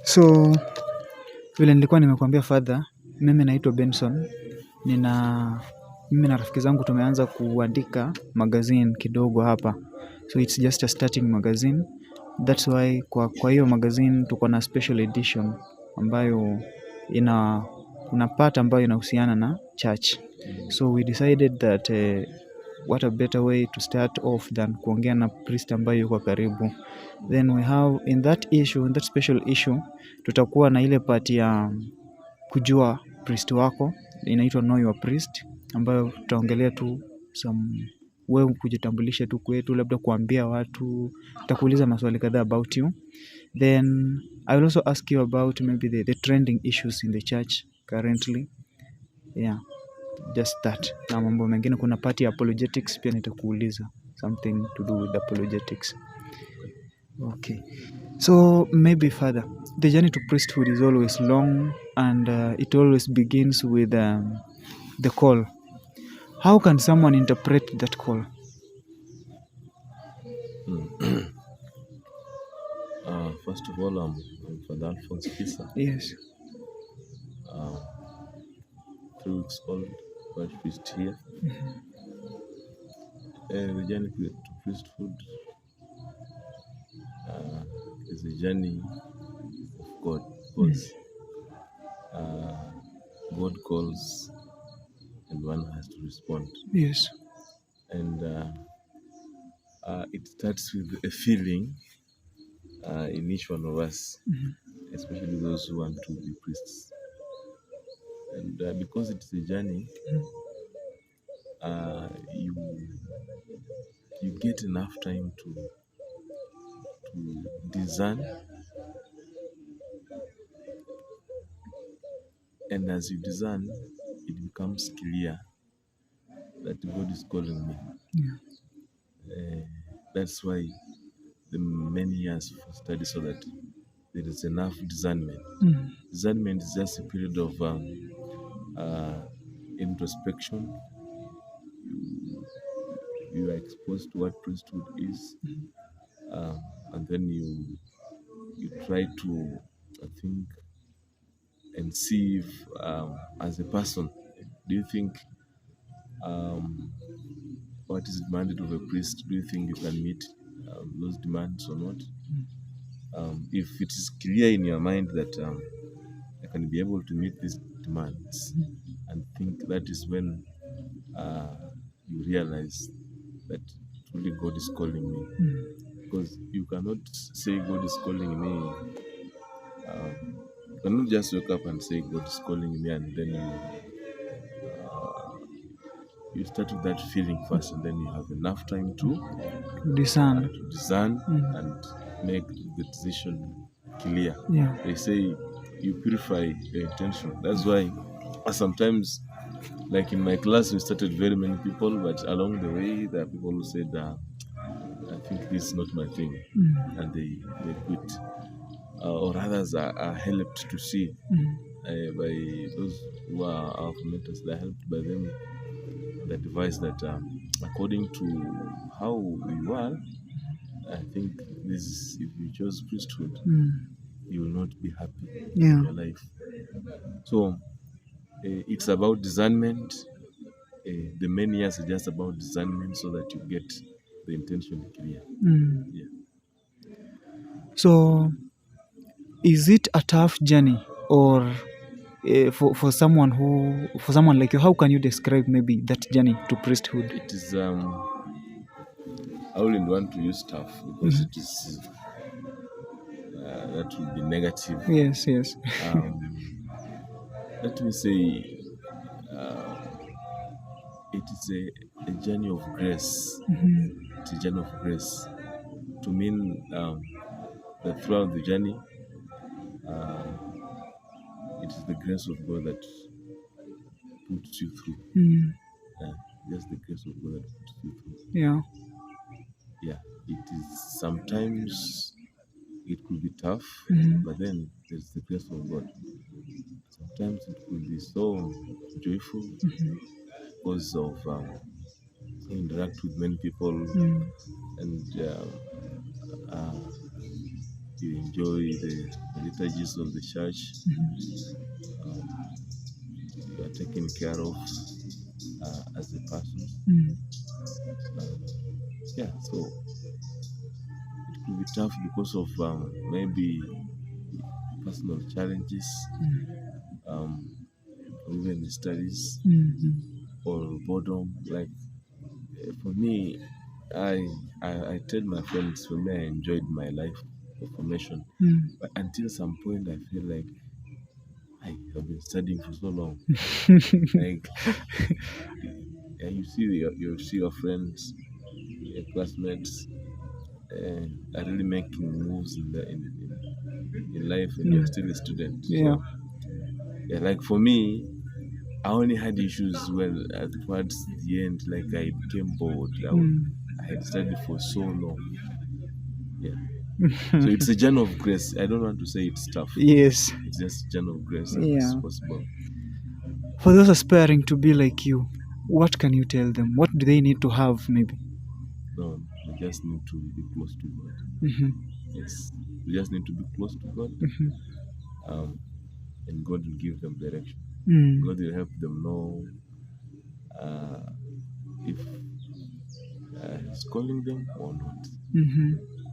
So vile nilikuwa nimekuambia father, mimi naitwa Benson. Mimi na rafiki zangu tumeanza kuandika magazine kidogo hapa. So it's just a starting magazine. That's why kwa hiyo magazine tuko na special edition ambayo kuna part ambayo inahusiana na church. So we decided that what a better way to start off than kuongea na priest ambayo yuko karibu. Then we have in that special issue, tutakuwa na ile part ya kujua priest wako, inaitwa know your priest, ambayo tutaongelea tu wewe kujitambulisha tu kwetu, labda kuambia watu, tutakuuliza maswali kadhaa about you. Then I will also ask you about maybe the trending issues in the church currently. Yeah, just that. Na mambo mengine, kuna part ya apologetics pia nitakuuliza something to do with apologetics. Okay. So maybe father, the journey to priesthood is always long, and it always begins with the call. How can someone interpret that call? First of all, I'm Father Alphonse Kisa. Yes. 3 weeks old, but priest here. The journey to priesthood is a journey of God, because God calls and one has to respond. Yes. And it starts with a feeling in each one of us, especially those who want to be priests. And because it's a journey, you get enough time to discern, and as you discern, it becomes clear that God is calling me. Yeah. That's why the many years of study, so that there is enough discernment. Discernment is just a period of introspection. You are exposed to what priesthood is, and then you try to think and see if, as a person, do you think what is demanded of a priest, do you think you can meet those demands or not? If it is clear in your mind that I can be able to meet these demands, and think, that is when you realize that truly God is calling me. Because you cannot say God is calling me. You cannot just wake up and say God is calling me, and then you start with that feeling first, and then you have enough time to discern and make the decision clear. Yeah. They say you purify the intention. That's why sometimes, like in my class, we started very many people, but along the way, there are people who said, I think this is not my thing, and they quit. Or others are helped to see by those who are our mentors. They're helped by them, the advice that according to how you are, I think this is, if you chose priesthood, you will not be happy in your life. So it's about discernment. The many years are just about discernment, so that you get the intention clear. Yeah. So is it a tough journey, or for someone like you, how can you describe maybe that journey to priesthood? It is I wouldn't want to use tough, because it is that would be negative. Yes. Let me say it is a journey of grace. It's a journey of grace. To mean that throughout the journey, it is the grace of God that puts you through. Just the grace of God that puts you through. Yeah. It is sometimes it could be tough, but then there's the grace of God. Sometimes it could be so joyful because of interact with many people, and you enjoy the liturgies of the church. Um, you are taken care of as a person. Yeah, so it could be tough because of maybe personal challenges, um, or even studies or boredom. Like for me, I tell my friends, for me, I enjoyed my life of formation, but until some point, I feel like I have been studying for so long. Like, yeah, you see your friends, your classmates, are really making moves in life, and you're still a student. Yeah. So, yeah, like for me, I only had issues towards the end. Like I became bored. I had studied for so long. Yeah. So it's a journey of grace. I don't want to say it's tough. Yes. It's just a journey of grace as Yeah. possible. For those aspiring to be like you, what can you tell them? What do they need to have, maybe? No, we just need to be close to God. Yes, we just need to be close to God, and God will give them direction. God will help them know uh, if He's calling them or not.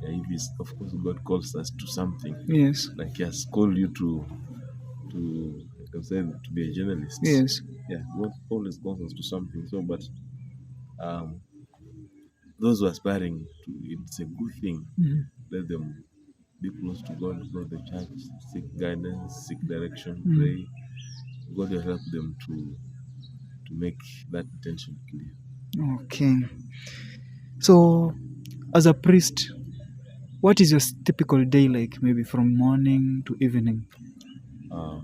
Yeah, if He's, of course, God calls us to something. Yes. Like He has called you to I can say, to be a journalist. Yes. Yeah, God always calls us to something. So, but those who are aspiring to, it's a good thing. Let them be close to God, go to the church, seek guidance, seek direction, pray. God will help them to make that intention clear. Okay. So, as a priest, what is your typical day like, maybe from morning to evening? Uh,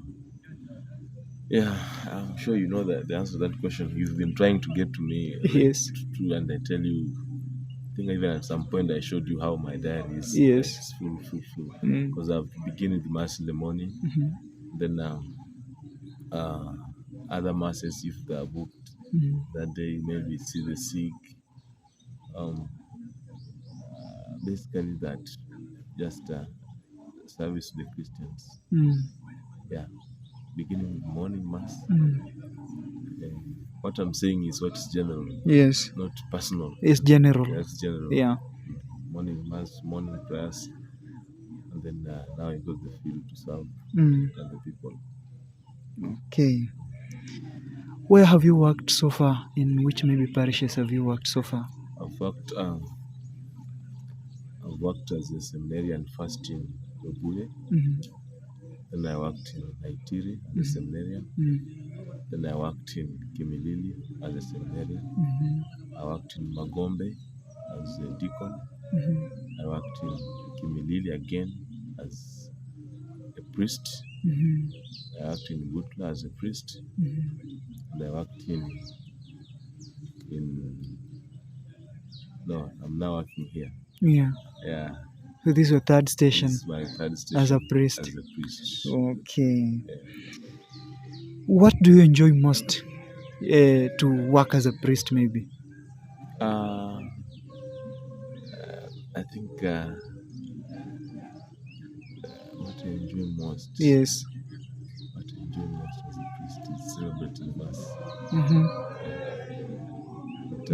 yeah, I'm sure you know that the answer to that question. You've been trying to get to me, like, Yes. and I tell you, I think even at some point I showed you how my diary is. Yes. Like, it's full. Mm. Because I've begin with mass in the morning, then uh, other masses if they are booked that day, maybe see the sick. Um, Basically that, just service to the Christians. Yeah, beginning with morning mass. What I'm saying is what is general, Yes. not personal. It's general. That's general. Yeah. Morning mass, morning prayers, and then now I go to the field to serve other people. Okay. Where have you worked so far? In which maybe parishes have you worked so far? I've worked as a seminarian first in Webuye, then I worked in Naitiri as a seminarian, then I worked in Kimilili as a seminarian, I worked in Magombe as a deacon, I worked in Kimilili again as a priest, I worked in Butla as a priest, and I worked no, I'm now working here. Yeah. Yeah. So this is your third station This is my third station as a priest. As a priest. Okay. Yeah. What do you enjoy most to work as a priest, maybe? I think what I enjoy most. Yes. What I enjoy most as a priest is celebrating mass. But,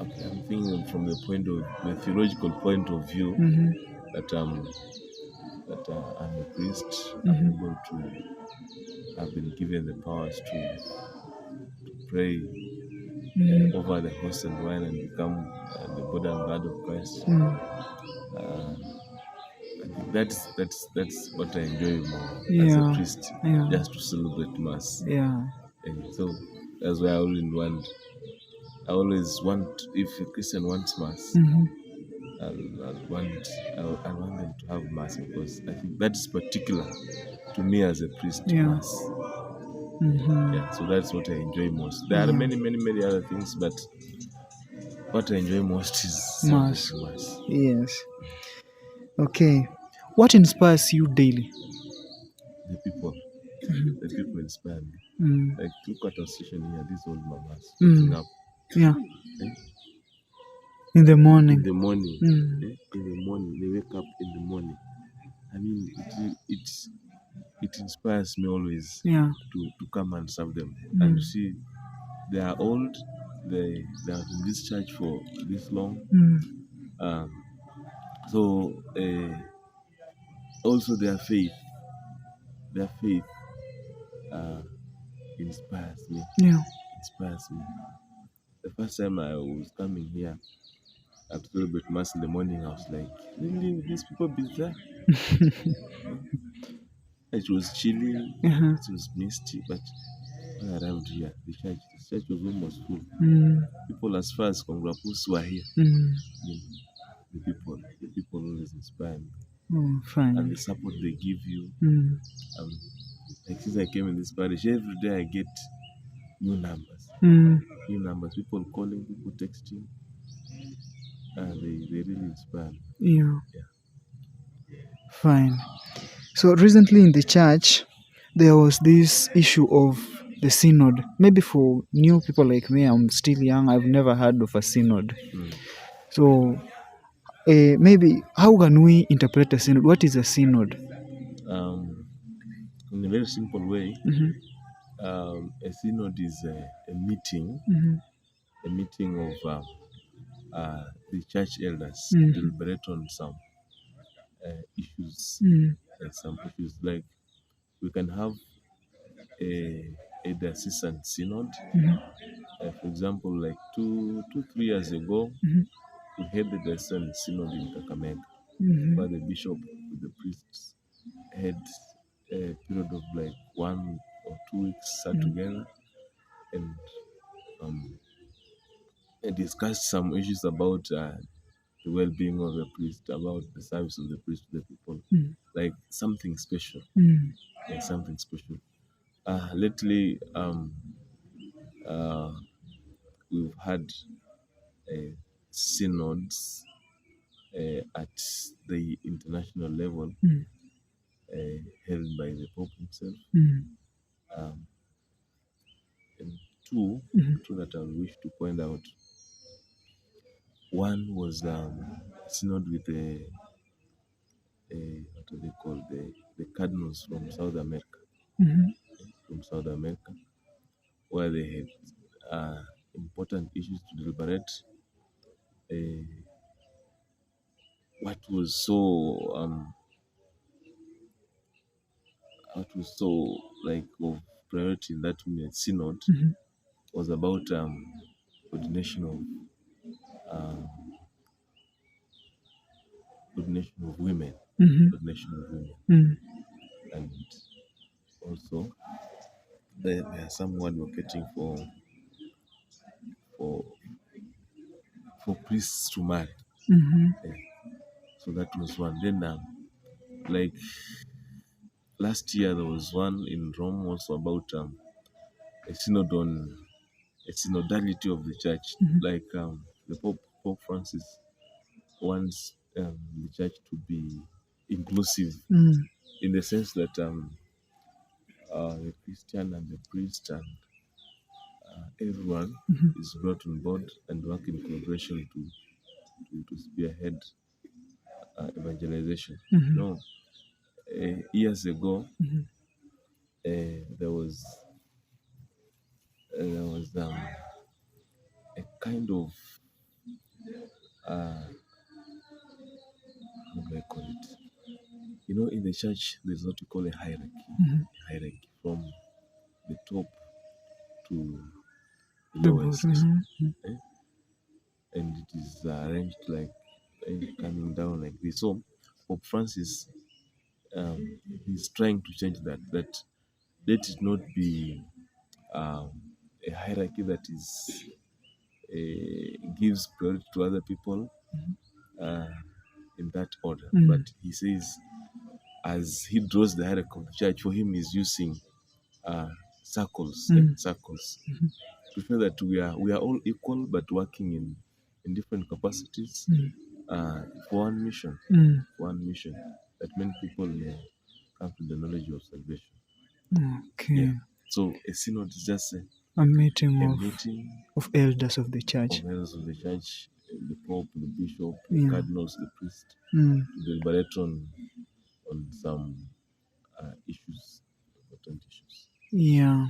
okay, I'm thinking from the theological point of view, that I'm a priest. I'm able to. I've been given the powers to pray over the host and wine and become the body and blood of Christ. I think that's what I enjoy more as a priest, just to celebrate mass. Yeah. And so that's why I always want, if a Christian wants mass, I want them to have mass, because I think that is particular to me as a priest. Mass. Yeah, so that's what I enjoy most. There are many other things, but what I enjoy most is Mass. mass. Yes. Okay. What inspires you daily? The people. The people inspire me. Like, look at our station here, these old mamas. Up. Yeah. Okay? In the in morning. the morning. Mm. In the morning, they wake up in the morning. I mean, it inspires me always Yeah. to come and serve them. Mm. And you see, they are old. They have been in this church for this long. Mm. Um, so also their faith uh, inspires me. Yeah. Inspires me. The first time I was coming here at celebrate mass in the morning, I was like, really, these people be there? It was chilly, Uh-huh. it was misty, but when I arrived here, the church was almost full. Mm. People as far as Kongrapus were here. Mm. I mean, the people always inspire me, Oh, and fine. the support they give you. Mm. Um, like since I came in this parish, every day I get new numbers, Mm. people calling, people texting. They really inspire me. Yeah. Yeah. Fine. So recently in the church, there was this issue of the synod. Maybe for new people like me, I'm still young. I've never heard of a synod. Mm. So maybe how can we interpret a synod? What is a synod? In a very simple way, Mm-hmm. a synod is a meeting, Mm-hmm. of the church elders Mhm. deliberate on some issues, Mm. like we can have a diocesan synod. Mhm. For example, like 3 years ago, Mhm. we had the diocesan synod in Kakamega, Mhm. where the bishop with the priests had a period of like 1 or 2 weeks sat together and um, discussed some issues about the well-being of the priest, about the service of the priest to the people, Mm. like something special, Mm. like something special. Lately, uh, we've had synods at the international level, Mm. held by the Pope himself. Mm. Um, and two, Mhm. two that I wish to point out. One was synod with what do they call the cardinals from South America, Mhm. where they had important issues to deliberate. Uh, what was so like of priority in that synod Mhm. was about ordination of uh, ordination of women, Mhm. ordination of women, Mm. and also there are some who are advocating for for priests to marry. Mhm. Yeah. So that was one. Then like last year there was one in Rome also about a synod on a synodality of the church. Mhm. Like the Pope Francis wants the church to be inclusive Mm. in the sense that the Christian and the priest and everyone Mhm. is brought on board and work in collaboration to spearhead evangelization. Mhm. No, years ago Mhm. there was a kind of uh, how do I call it? In the church, there's what we call a hierarchy. Mhm. Hierarchy from the top to the The boat. lowest, Mhm. Mm. eh? And it is arranged like coming down like this. So Pope Francis, he's trying to change that. That let it not be um, a hierarchy that is gives priority to other people uh, in that order. But Mm. he says, as he draws the hierarchy of the church, for him is using circles, Mm. circles, to show that we are all equal, but working in different capacities Mm. for one mission, Mm. that many people may come to the knowledge of salvation. Okay. Yeah. So a synod is just A meeting a of meeting elders of the of church. elders of the church, the Pope, the Bishop, the Yeah. Cardinals, the priest, Mm. to deliberate on some issues, important issues. Yeah.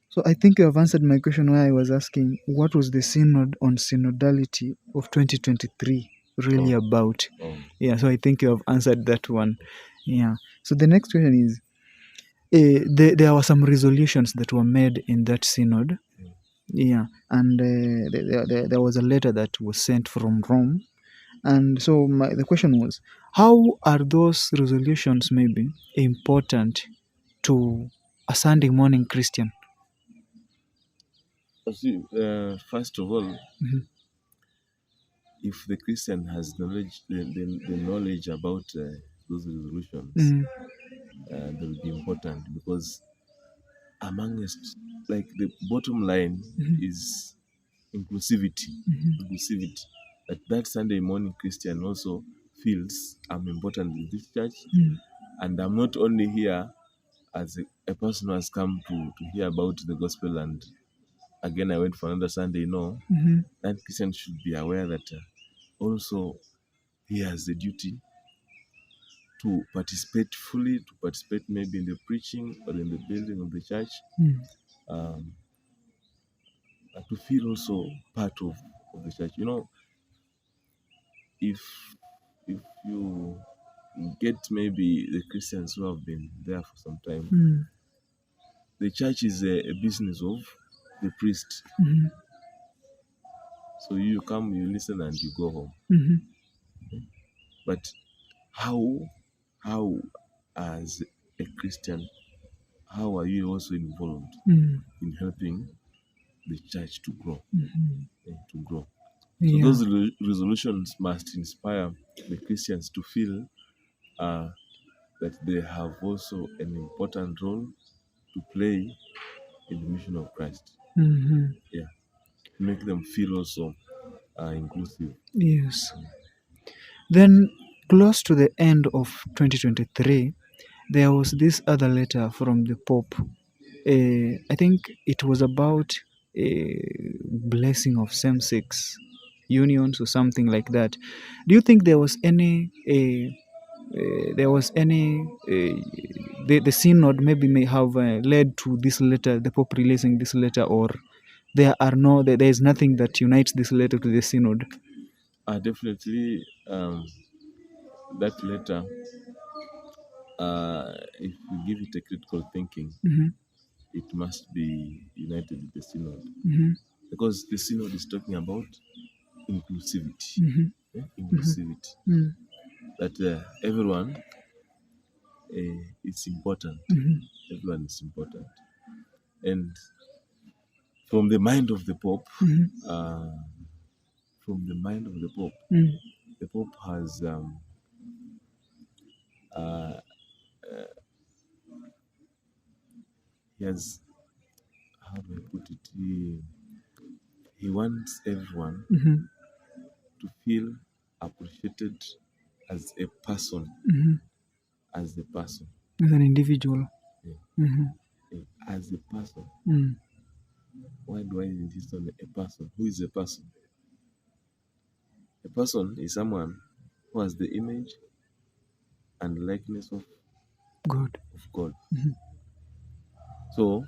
So I think you have answered my question where I was asking what was the synod on synodality of 2023 really Oh. about? Oh, Yeah, so I think you have answered that one. Yeah. So the next question is there were some resolutions that were made in that synod. mm. Yeah. And there was a letter that was sent from Rome. And so the question was, how are those resolutions maybe important to a Sunday morning Christian? See, first of all, Mhm. if the Christian has knowledge, the knowledge about those resolutions, Mm. they will be important because amongst, like, the bottom line Mhm. is inclusivity. Mhm. Inclusivity. That Sunday morning Christian also feels I'm important in this church, Mm. and I'm not only here as a person who has come to hear about the gospel and again I went for another Sunday. No, Mhm. that Christian should be aware that also he has the duty to participate fully, to participate maybe in the preaching or in the building of the church, Mm. um, and to feel also part of the church. You know, if you get maybe the Christians who have been there for some time, Mm. the church is a business of the priest. Mhm. So you come, you listen, and you go home. Mhm. But how as a Christian, how are you also involved Mm. in helping the church to grow? Mhm. To grow. So Yeah. those resolutions must inspire the Christians to feel uh, that they have also an important role to play in the mission of Christ. Mhm. Yeah, make them feel also inclusive. Yes. Then, close to the end of 2023, there was this other letter from the Pope. I think it was about a blessing of same-sex unions or something like that. Do you think there was any the synod maybe may have led to this letter, the Pope releasing this letter, or there is nothing that unites this letter to the synod? Definitely, that letter, if you give it a critical thinking, Mm-hmm. it must be united with the synod Mm-hmm. because the synod is talking about inclusivity. Mm-hmm. Yeah? Mm-hmm. Inclusivity. Mm-hmm. That everyone is important. Mm-hmm. Everyone is important. And from the mind of the Pope, Mm-hmm. uh, from the mind of Mm-hmm. the Pope has uh, he has, how do I put it? He wants everyone Mm-hmm. to feel appreciated as a person, Mm-hmm. as a person, As an individual. yeah, Mm-hmm. as a person. Mm-hmm. Why do I insist on a person? Who is a person? A person is someone who has the image and likeness Good. of God. Mm-hmm. So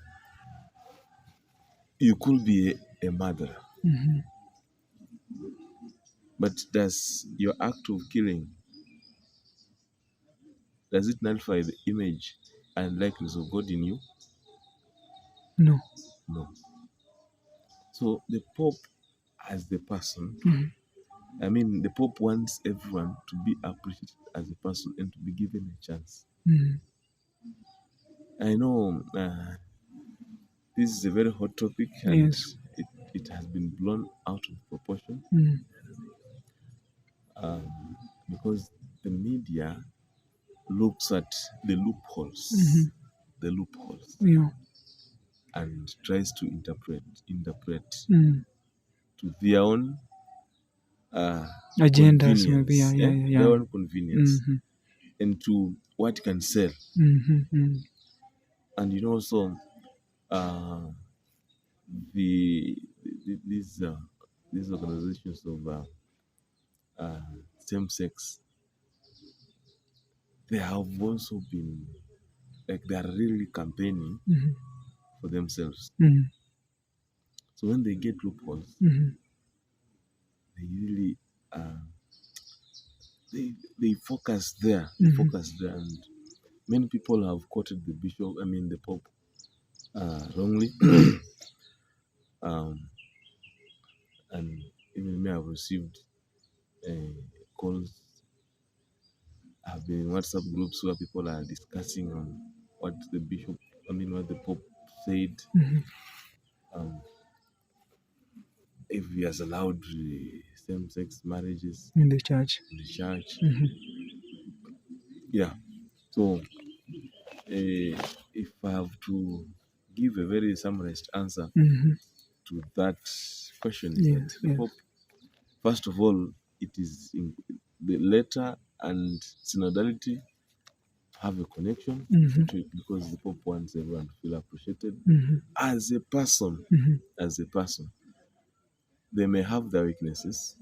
you could be a murderer, Mm-hmm. but does your act of killing, does it nullify the image and likeness of God in you? No. No. So the Pope as the person, Mm-hmm. I mean, the Pope wants everyone to be appreciated as a person and to be given a chance. Mm-hmm. I know this is a very hot topic and Yes. it has been blown out of proportion Mm-hmm. um, because the media looks at the Mm-hmm. loopholes, Yeah. and tries to interpret Mm. to their own uh, Agendas, maybe. Yeah, convenience, yeah, yeah. their Yeah. own convenience, Mm-hmm. and to what can sell. Mm-hmm. And you know, so uh, the these organizations of same sex, they have also been like they are really campaigning Mhm. for themselves. Mhm. So when they get loopholes, Mhm. they really they focus there. They Mhm. focus there, and many people have quoted the bishop. I mean the pope wrongly, um, and even me, I've received calls. I've been in WhatsApp groups where people are discussing on what the bishop, I mean, what the pope said. Mhm. Um, if he has allowed same-sex marriages In the church. in the church. Mhm. Yeah. So, if I have to give a very summarized answer Mhm. to that question, is that Yes, the yes. Pope, first of all, it is in the letter and synodality have a connection Mhm. because the Pope wants everyone to feel appreciated Mhm. as a person. Mhm. As a person, they may have their weaknesses,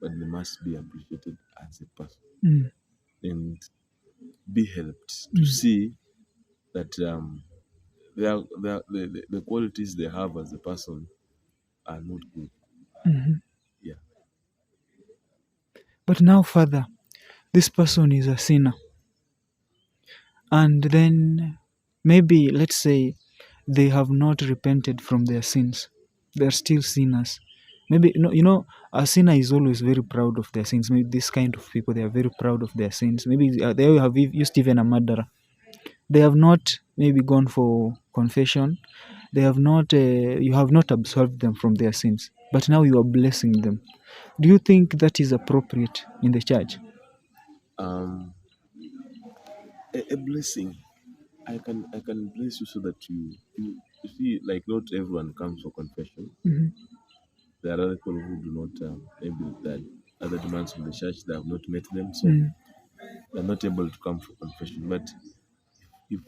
but they must be appreciated as a person Mhm. and be helped to Mhm. see that the qualities they have as a person are not good. Mhm. Yeah. But now, Father, this person is a sinner. And then maybe, let's say, they have not repented from their sins. They're still sinners. Maybe, a sinner is always very proud of their sins. Maybe this kind of people, they are very proud of their sins. Maybe they have used even a murderer. They have not maybe gone for confession. They have not, you have not absolved them from their sins. But now you are blessing them. Do you think that is appropriate in the church? Um, a blessing. I can bless you so that you see, like not everyone comes for confession. Mhm. There are other people who do not, maybe that other demands from the church that have not met them, so Mm. they're not able to come for confession. But if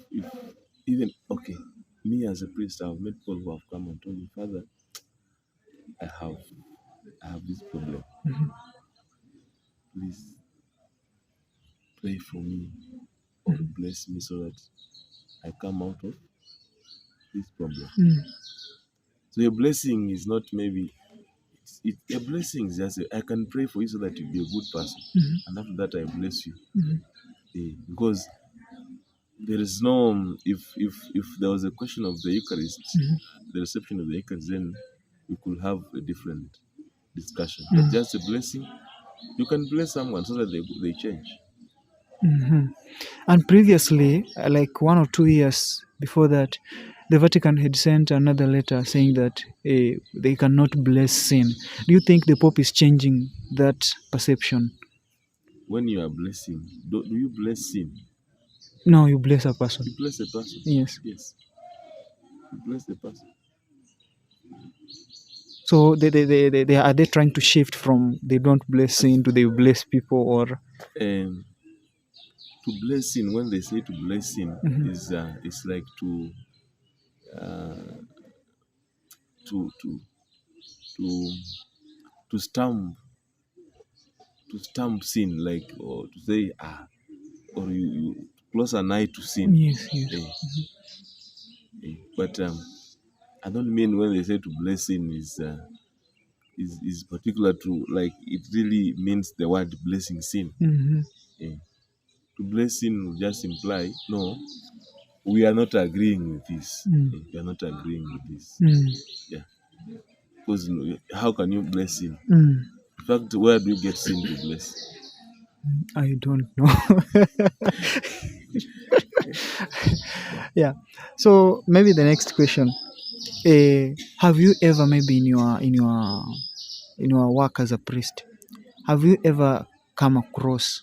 even okay, me as a priest, I've met people who have come and told me, Father, I have I have this problem. Mhm. Please pray for me or Mhm. bless me so that I come out of this problem. Mm. So a blessing is not maybe a blessing is just I can pray for you so that you be a good person, Mhm. and after that I bless you. Mhm. Because there is no if there was a question of the Eucharist, Mhm. the reception of the Eucharist, then we could have a different discussion. But Mm. just a blessing, you can bless someone so that they change. Mhm. And previously, like 1 or 2 years before that, the Vatican had sent another letter saying that they cannot bless sin. Do you think the Pope is changing that perception? When you are blessing, do you bless sin? No, you bless a person. You bless a person. Yes. Yes, you bless a person. So are they trying to shift from they don't bless sin to they bless people or? And to bless sin, when they say to bless sin, Mhm. is it's like uh, to to to stamp sin, like, or to say or you close an eye to sin. Yes, yes. Eh, but I don't mean when they say to bless sin is particular to, like, it really means the word blessing sin. Mm-hmm. Eh, to bless sin will just imply no, we are not agreeing with this. Mm. We are not agreeing with this. Mm. Yeah, because how can you bless sin? Mm. In fact, where do you get sin to bless? I don't know. Yeah. So maybe the next question. Have you ever maybe in your work as a priest, have you ever come across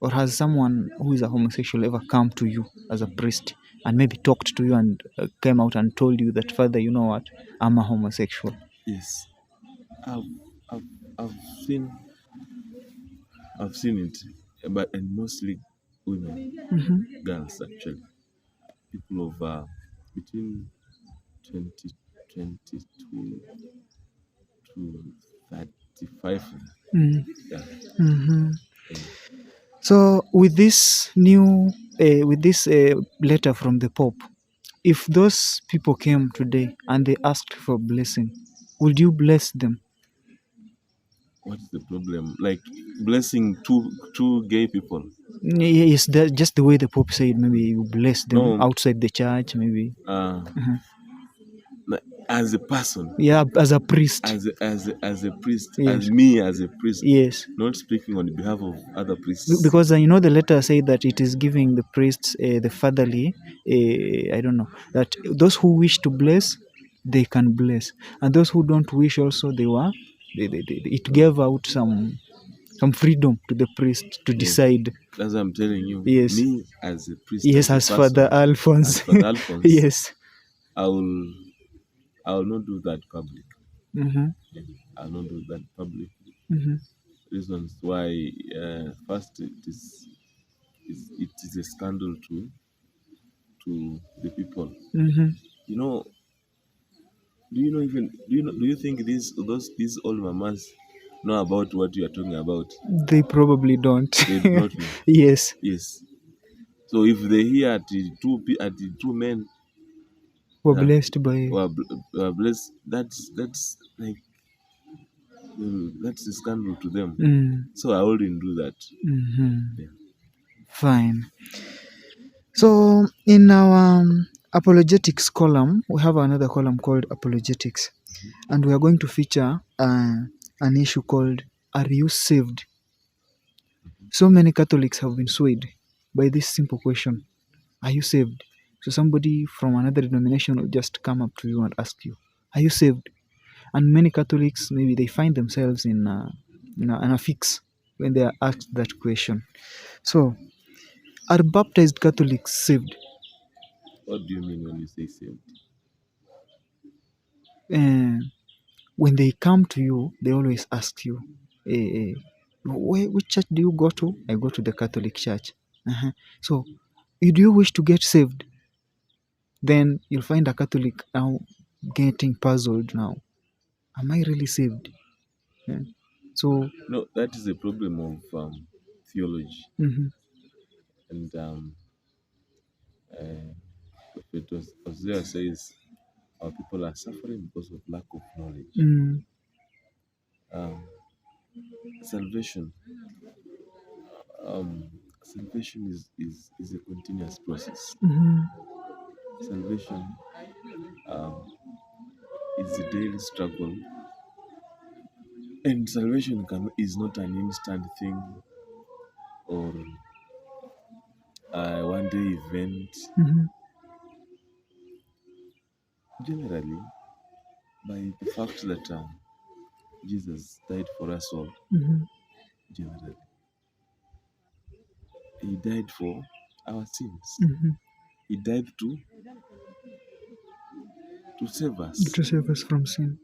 or has someone who is a homosexual ever come to you as a priest and maybe talked to you and came out and told you that, Father, you know what, I'm a homosexual? Yes, I've I've, I've seen I've seen it, but and mostly women, Mm-hmm. girls actually, people of between 20 22 to 30, 55. Mm. Yeah. Mm-hmm. Mm. So with this new, with this letter from the Pope, if those people came today and they asked for blessing, would you bless them? What's the problem? Like blessing two gay people? Yes, that just the way the Pope said. Maybe you bless them No. outside the church. Maybe, Uh, uh as a person, yeah, as a priest. as a priest, as Yes, me as a priest, yes. not speaking on behalf of other priests. Because you know the letter said that it is giving the priests the fatherly. I don't know that those who wish to bless, they can bless, and those who don't wish also they were. It No. gave out some freedom to the priest to Yes, decide. that's what I'm telling you. Yes, Me as a priest, yes, as a as Father person, as Alphonse. Father Alphonse, Yes. I will I will not do that public. Mm-hmm. I will not do that public. Mm-hmm. Reasons why, first it is a scandal to the people. Mm-hmm. You know, do you think these old mamas know about what you are talking about? They probably don't. They do not know. Yes, Yes. So if they hear at the two men we're uh, blessed by. were blessed, that's like that's a scandal to them. Mm. So I wouldn't do that. Mm-hmm. Yeah. Fine. So in our apologetics column, we have another column called apologetics, and we are going to feature an issue called "Are you saved?" So many Catholics have been swayed by this simple question: Are you saved? So somebody from another denomination will just come up to you and ask you, "Are you saved?" And many Catholics maybe they find themselves in a fix when they are asked that question. So, are baptized Catholics saved? What do you mean when you say saved? Uh, when they come to you, they always ask you, which church do you go to? I go to the Catholic Church. Uh-huh. So, do you wish to get saved? Then you'll find a Catholic now getting puzzled now. Am I really saved? Yeah. So, No, that is a problem of theology. mhm, And Prophet Hosea says our people are suffering because of lack of knowledge. mm, Um, salvation, um, salvation is a continuous process. mhm, Salvation um, is a daily struggle, and salvation is not an instant thing or a one-day event. mhm, Generally, by the fact that Jesus died for us all, mhm, generally, He died for our sins. mhm. He died to save us. To save us from sin.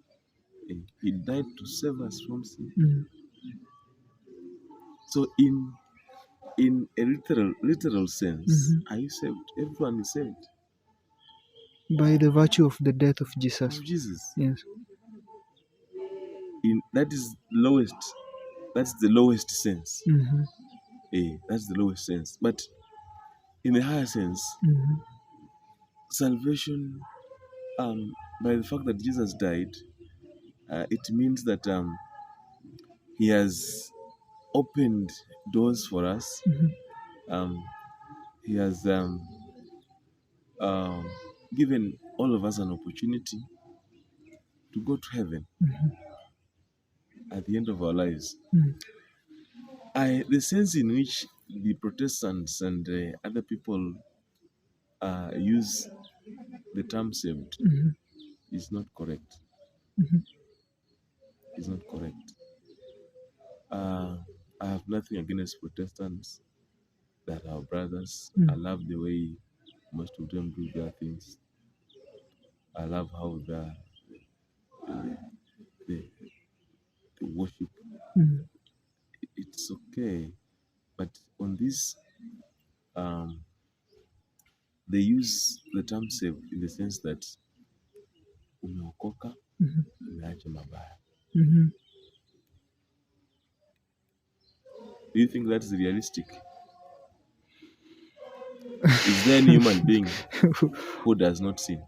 He died to save us from sin. Mm, So in a literal sense, mhm. are you saved? Everyone is saved By the virtue of the death of Jesus. of Jesus. Yes. In that's the lowest sense. Mhm, That's the lowest sense. But in a higher sense, mhm, salvation, by the fact that Jesus died, it means that He has opened doors for us. mhm, Um, he has um, given all of us an opportunity to go to heaven mhm, at the end of our lives. mhm, The sense in which the Protestants and other people use the term saved mhm, is not correct. mhm, Is not correct. Uh, I have nothing against Protestants. That are brothers. I mhm, love the way most of them do their things. I love how they, they worship. mhm, It's okay, but on this, um, they use the term saved in the sense that umeokoka, mhm, umeacha mabaya. mhm, Do you think that's realistic? Is there any human being who does not sin?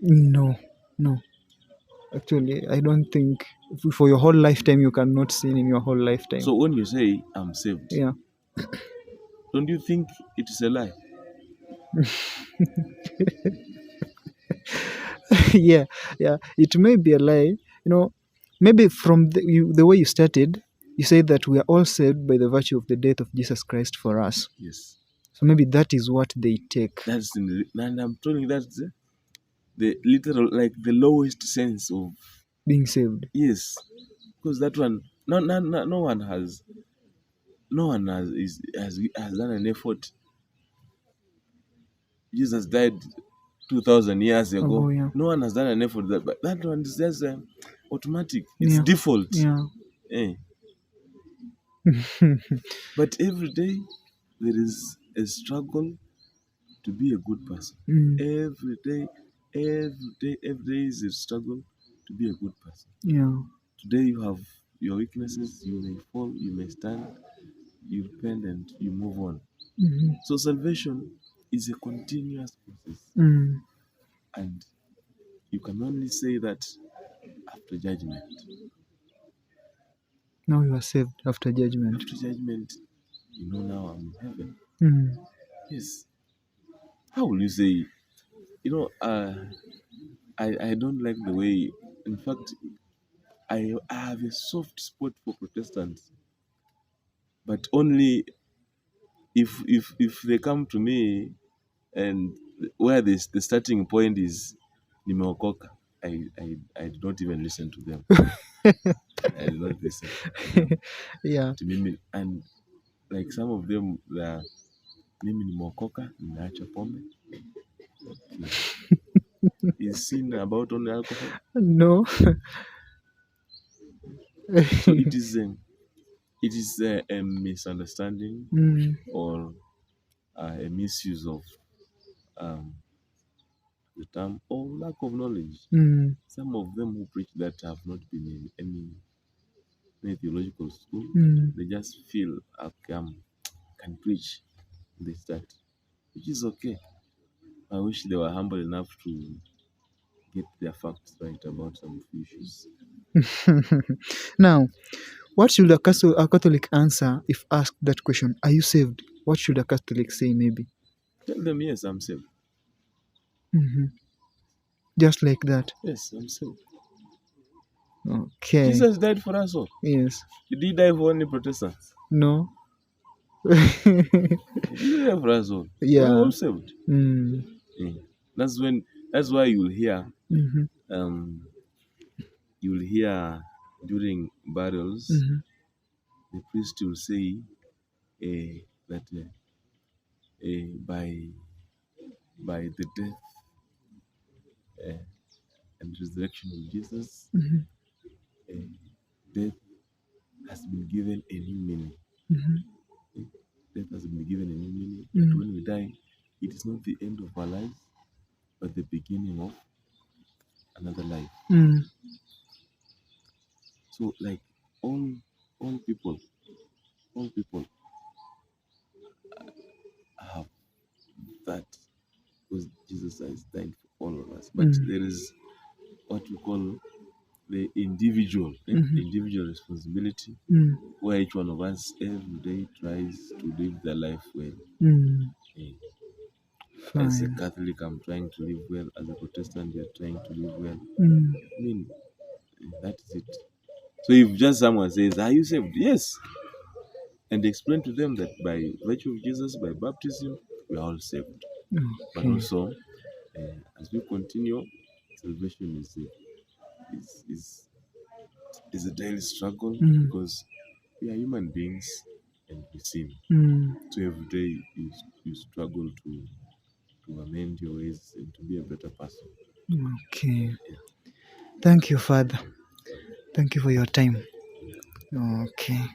No, no. Actually, I don't think for your whole lifetime you cannot sin in your whole lifetime. So when you say I'm saved, Yeah. don't you think it is a lie? Yeah, yeah. It may be a lie. Maybe from the way you started, you said that we are all saved by the virtue of the death of Jesus Christ for us. Yes. So maybe that is what they take. That's and I'm telling you that's the literal, like the lowest sense of, Being saved. yes, because that one, no one has, has done an effort. Jesus died 2,000 years ago. Oh, yeah. No one has done an effort that, but that one is just automatic. It's Yeah. default. Yeah. Eh. But every day there is a struggle to be a good person. Every day is a struggle to be a good person. Yeah. Today you have your weaknesses, you may fall, you may stand, you repent and you move on. So salvation is a continuous process. And you can only say that after judgment. Now you are saved after judgment. After judgment, now I'm in heaven. Yes. How will you say, I don't like the way, in fact, I have a soft spot for Protestants, but only if they come to me and where the starting point is nimeokoka, I do not even listen to them. I do not listen Yeah. to me, and like some of them, they are mimi nimeokoka, nimeacha pombe. Is sin about only alcohol? No. So it is a misunderstanding or a misuse of the term, or lack of knowledge. Some of them who preach that have not been in any theological school. They just feel can preach. They start, which is okay. I wish they were humble enough to get their facts right about some issues. Now, what should a Catholic answer if asked that question? Are you saved? What should a Catholic say, maybe? Tell them, yes, I'm saved. Just like that. Yes, I'm saved. Okay. Jesus died for us all. Yes. Did he die for only Protestants? No. He died for us all. Yeah. We're all saved. That's why you'll hear during burials, the priest will say that by the death and resurrection of Jesus, death has been given a new meaning. Death has been given a new meaning. That when we die, it is not the end of our lives, but the beginning of another life. So, like all people have that, because Jesus has died for all of us. But there is what we call the individual responsibility, where each one of us every day tries to live their life well. As a Catholic, I'm trying to live well. As a Protestant, you're trying to live well. I mean, that is it. So if just someone says, "Are you saved?" Yes, and explain to them that by virtue of Jesus, by baptism, we are all saved. But also, as we continue, salvation is a daily struggle, because we are human beings and we sin. So every day you struggle to amend your ways and to be a better person. Okay. Thank you, Father. Thank you for your time. Okay.